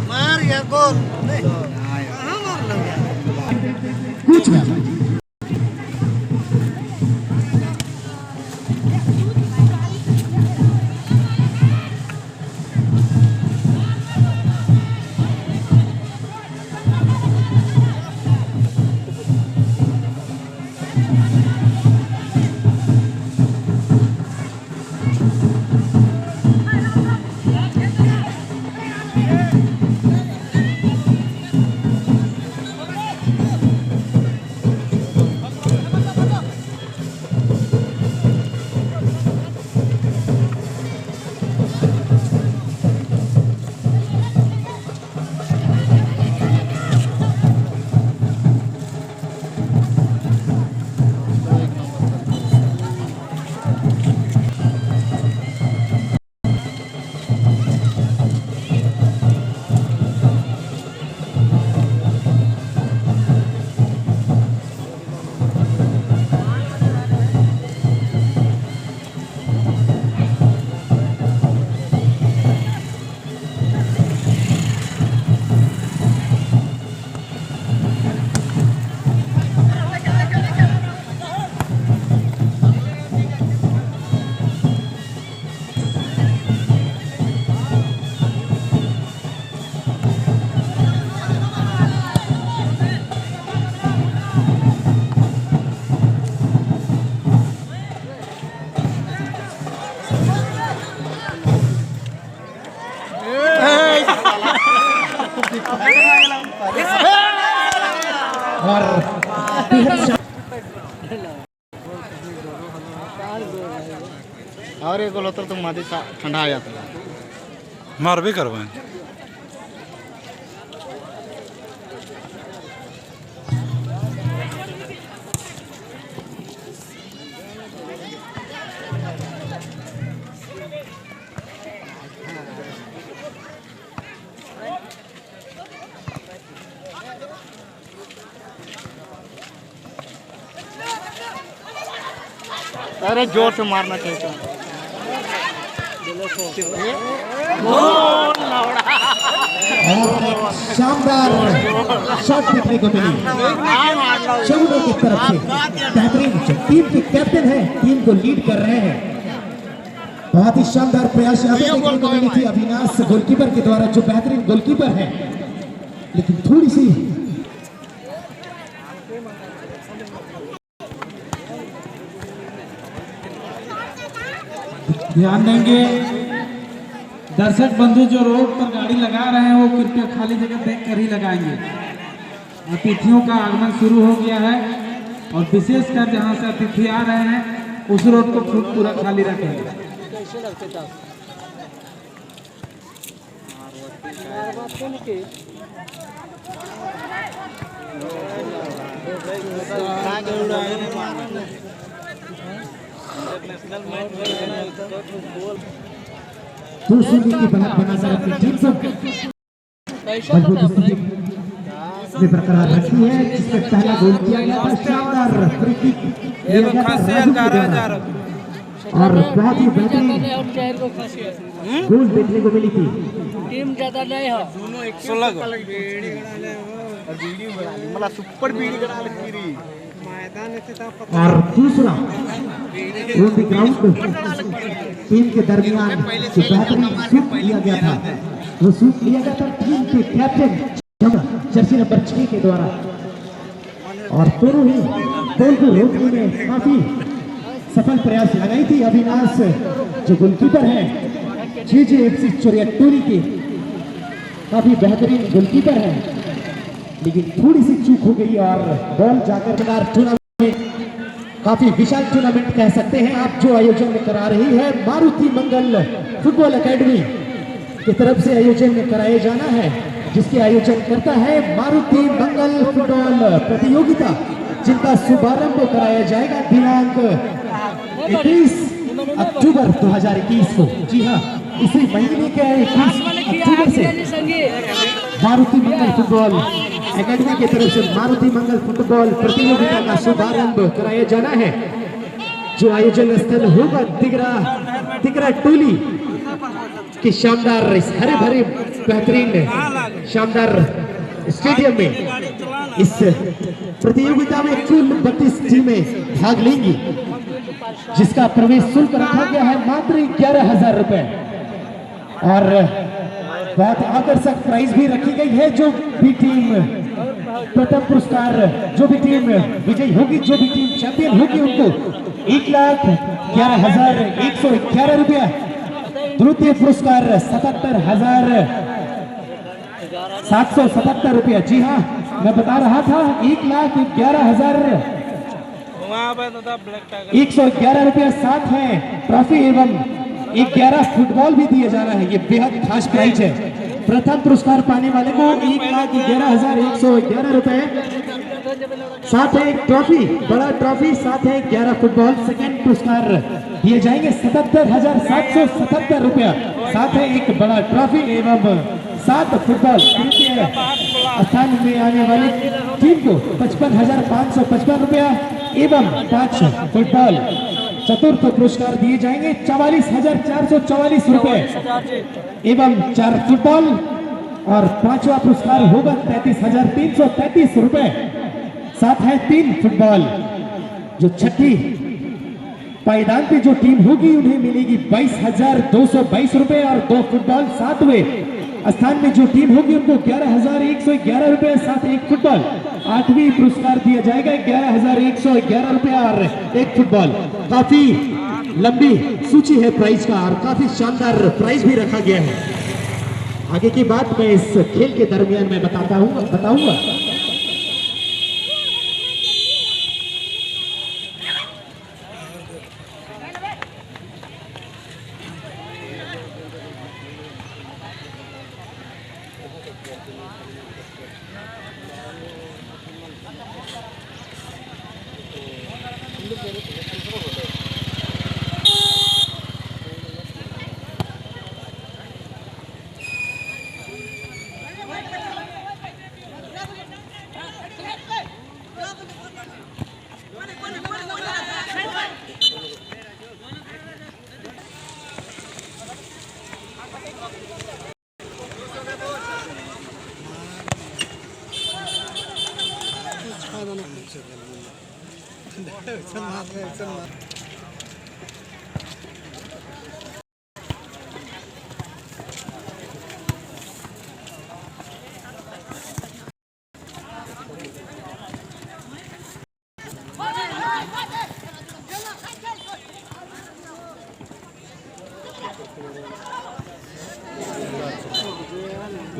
मार यार गोल कुछ और और एक गोल होता तो मादी ठंडा आ जाता मार भी करवाएं अरे जोर से मारना चाहिए शानदार शॉट देखने को मिली शहूदों की तरफ से बेहतरीन जो टीम के कैप्टन है टीम को लीड कर रहे हैं बहुत ही शानदार प्रयास यहाँ पे देखने को मिली थी अविनाश गोलकीपर के द्वारा जो बेहतरीन गोलकीपर है लेकिन थोड़ी सी ध्यान देंगे दर्शक बंधु जो रोड पर गाड़ी लगा रहे हैं वो कृपया खाली जगह देखकर ही लगाएंगे। अतिथियों का आगमन शुरू हो गया है और विशेषकर जहां से अतिथि आ रहे हैं उस रोड को पूरा खाली रखेंगे। दूसरी की बढ़त बनाकर अपनी टीम को मजबूत स्थिति में बरकरार रखी है जिसमें पहला गोल किया गया था शानदार फ्री किक और बहुत ही बेहतरीन गोल देखने को मिली थी। टीम ज्यादा नहीं है मला सुपर बीडी करा और दूसरा ग्राउंड टीम के दरमियान जो बेहतरीन शूट लिया गया था वो शूट लिया गया था टीम के कैप्टन जर्सी नंबर 6 के द्वारा और दोनों ही गोल को रोकने में काफी सफल प्रयास लगाई थी अविनाश जो गोलकीपर है JJFC चोरियाटोली के काफी बेहतरीन गोलकीपर है लेकिन थोड़ी सी चूक हो गई और बॉल जाकर टूर्नामेंट काफी विशाल टूर्नामेंट कह सकते हैं आप जो आयोजन में करा रही है मारुति मंगल फुटबॉल एकेडमी की तरफ से आयोजन में कराया जाना है जिसके आयोजन करता है मारुति मंगल फुटबॉल प्रतियोगिता जिनका शुभारंभ कराया जाएगा दिनांक 21 अक्टूबर 2021 को। जी हाँ इसी महीने के 21 अक्टूबर से मारुति मंगल फुटबॉल एकेडमी की तरफ से मारुति मंगल फुटबॉल प्रतियोगिता का शुभारंभ कराया जाना है, जो आयोजन स्थल होगा तिगरा टोली की शानदार इस हरे भरे बेहतरीन शानदार स्टेडियम में। इस प्रतियोगिता में कुल 32 टीमें भाग लेंगी, जिसका प्रवेश शुल्क रखा गया है मात्र 11,000 रुपए और बहुत आकर्षक प्राइज भी रखी गई है। जो भी टीम प्रथम पुरस्कार, जो भी टीम विजयी होगी, जो भी टीम चैंपियन होगी, उनको 1,11,111 रुपया, द्वितीय पुरस्कार 77,777 रुपया। जी हाँ, मैं बता रहा था 1,11,111 रुपया। साथ है ट्रॉफी एवं 11 फुटबॉल भी दिए जा रहा है। ये बेहद खास प्राइज है। प्रथम पुरस्कार पाने वाले को 1,11,111 रुपए, साथ है एक ट्रॉफी, बड़ा ट्रॉफी, साथ है 11 फुटबॉल। सेकंड पुरस्कार दिए जाएंगे 77,777 रुपया, साथ है एक बड़ा ट्रॉफी एवं 7 फुटबॉल। तृतीय स्थान में आने वाली टीम को 55,555 रुपया एवं 5 फुटबॉल। चतुर्थ पुरस्कार दिए जाएंगे 44,444 रुपए एवं 4 फुटबॉल और पांचवा पुरस्कार होगा 33,333 रुपए, साथ है 3 फुटबॉल। जो छठी पायदान पे जो टीम होगी उन्हें मिलेगी 22,222 रुपए और 2 फुटबॉल। सातवें स्थान में जो टीम होगी उनको 11,111 रुपए, साथ 1 फुटबॉल। आठवीं पुरस्कार दिया जाएगा 11,111 रुपया और 1 फुटबॉल। काफी लंबी सूची है प्राइज का और काफी शानदार प्राइज भी रखा गया है। आगे की बात मैं इस खेल के दरमियान में बताऊंगा।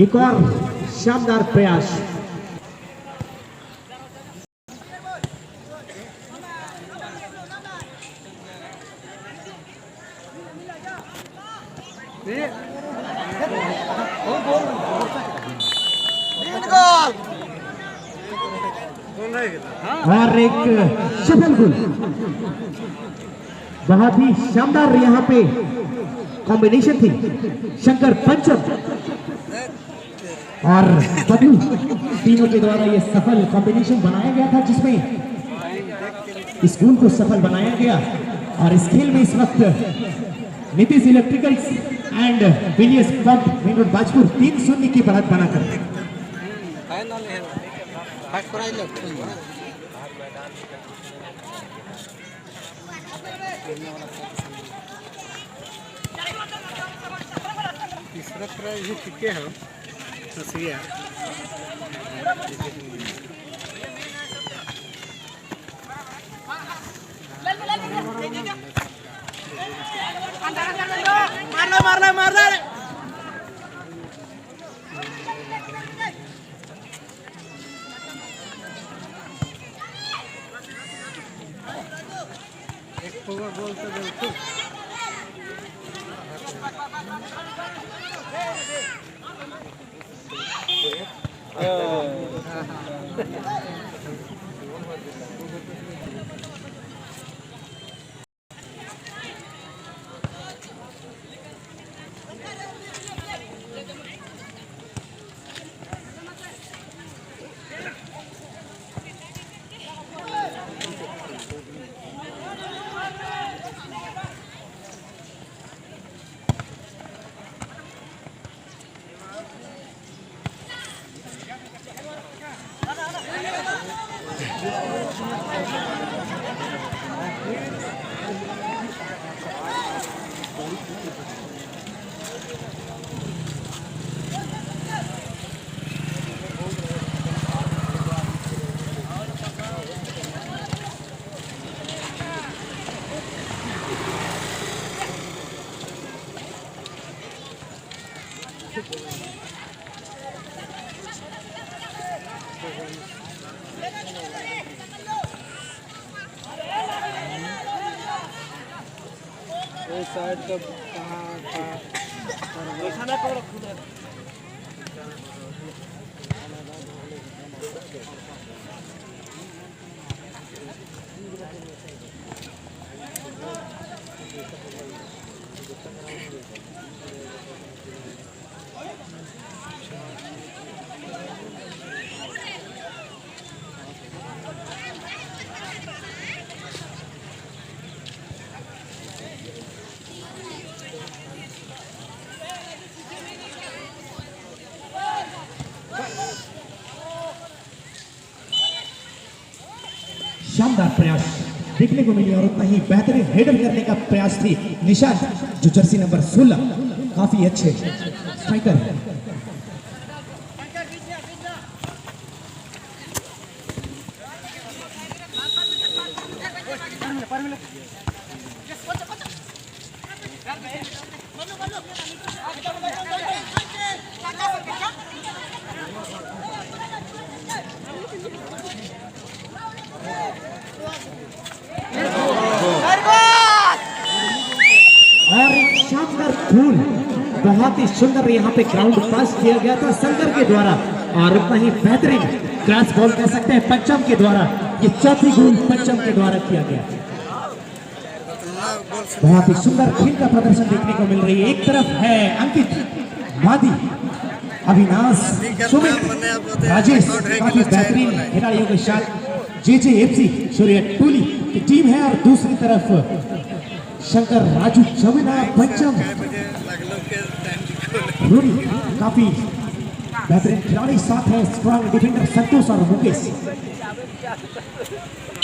एक और शानदार प्रयास। और एक सफल गोल। बहुत ही शानदार यहाँ पे कॉम्बिनेशन थी। शंकर पंचम और बबलू तीनों के द्वारा ये सफल कॉम्बिनेशन बनाया गया था, जिसमें इस गोल को सफल बनाया गया। और इस खेल में इस वक्त नीतीश इलेक्ट्रिकल्स एंड विलियस पंप मेन रोड बाजपुर 3-0 की बढ़त बनाकर तीसरा प्राइज भी ठीक है। मारना एक पावर बॉल तो बिल्कुल साइड तो कहाँ था शानदार प्रयास देखने को मिली और उतना ही बेहतरीन हेडर करने का प्रयास थी निशांत जो जर्सी नंबर 16 काफी अच्छे स्ट्राइकर है। और एक शानदार गोल बहुत ही सुंदर यहाँ पे ग्राउंड पास किया गया था शंकर के द्वारा और उतना ही बेहतरीन क्रॉस बॉल कह सकते हैं पंचम के द्वारा। ये चौथी गोल पंचम के द्वारा किया गया। बहुत ही सुंदर खेल का प्रदर्शन देखने को मिल रही है। एक तरफ है अंकित, वादी, अविनाश, सुमित, राजेश काफी बेहतरीन खिलाड़ियों के साथ JJFC सूर्य टोली की टीम है और दूसरी तरफ शंकर, राजू, जमुना, पंचम, काफी बेहतरीन खिलाड़ी साथ है स्ट्रॉन्ग डिफेंडर संतोष और मुकेश।